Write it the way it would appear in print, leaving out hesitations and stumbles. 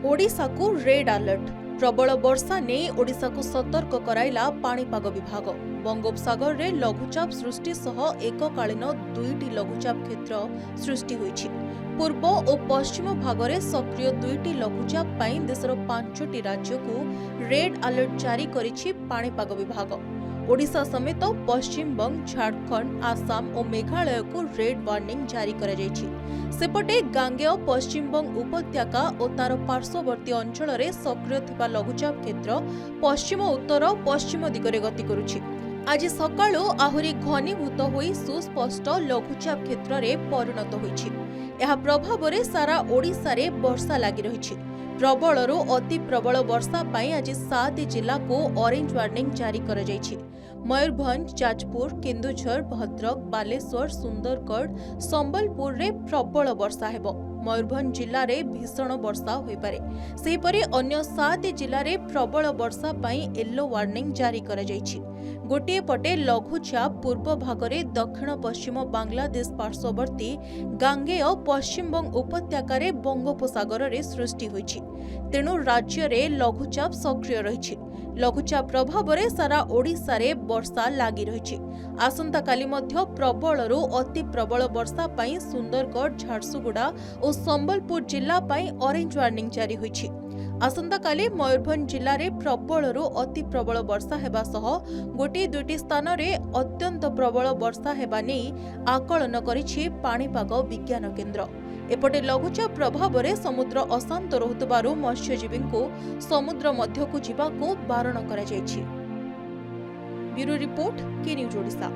ओडिशा को red alert. प्रबल वर्षा नहीं ओडिशा को सतर्क कराइला पाणीपाग विभाग। बंगोपसागर रे लघुचाप सृष्टि सह एककालीन दुईटी लघुचाप क्षेत्र सृष्टि होईछि। पूर्व और पश्चिम भाग में सक्रिय दुईटी लघुचाप पाई देशर 5टी राज्य को रेड अलर्ट जारी करिछि पाणीपाग विभाग। ओडिशा समेत पश्चिम बंग, झारखंड, आसाम और मेघालय को रेड वार्निंग जारी करा जायछि। सेपटे गांगेय पश्चिम बंग उपत्यका और तार पार्श्ववर्ती अंचल में सक्रिय थिबा लघुचाप क्षेत्र पश्चिम उत्तर पश्चिम दिगरे गति करुछि। आज सकाळु आहुरी घनीभूत होई सुस्पष्ट लघुचाप क्षेत्र में परिणत होईछि। एहा प्रभाव रे सारा ओडिशा रे वर्षा लागि रहिछि। प्रबलरू अति प्रबल वर्षा पाई आज 7 जिला को ऑरेंज वार्निंग जारी करा जायछि। मयूरभंज, जाजपुर, केन्दुझर, भद्रक, बालेश्वर, सुंदरगढ़, संबलपुर रे प्रबल वर्षा हेबो। मयूरभंज जिल्ला रे भीषण वर्षा होई पारे। सेहिपरि अन्य 7 जिल्ला रे प्रबल वर्षा पाई येलो वार्निंग जारी करा जायछि। गोटे पटे लघुचाप पूर्व भागरे दक्षिण पश्चिम बांग्लादेश पार्श्ववर्ती गांगेय पश्चिम बंग उपत्यका रे बंगोपसागर रे सृष्टि होईछि। तेणु राज्य रे लघुचाप सक्रिय रहिछि। लघुचाप प्रभाव रे सारा ओडिशा रे वर्षा लागि रहिछि। आसंता काली मध्य प्रबलरू अति प्रबल वर्षा पाई सुंदरगढ़, झारसुगुड़ा और संबलपुर जिला पाई ऑरेंज वार्निंग जारी होईछि। आसंता काली मयूरभंज जिल्ला रे प्रबलरू अति प्रबल वर्षा हेबा सह गोटे दुईटी स्थान रे अत्यंत प्रबल वर्षा हेबा नै आकलन करिछि पाणीपाग विज्ञान केन्द्र। एपटे लघुचाप प्रभाव रे समुद्र अशांत रहुतबारु मत्स्यजीवी को समुद्र मध्य को जीवा को बारण करा जायछि। ब्यूरो रिपोर्ट, के न्यूज ओडिशा।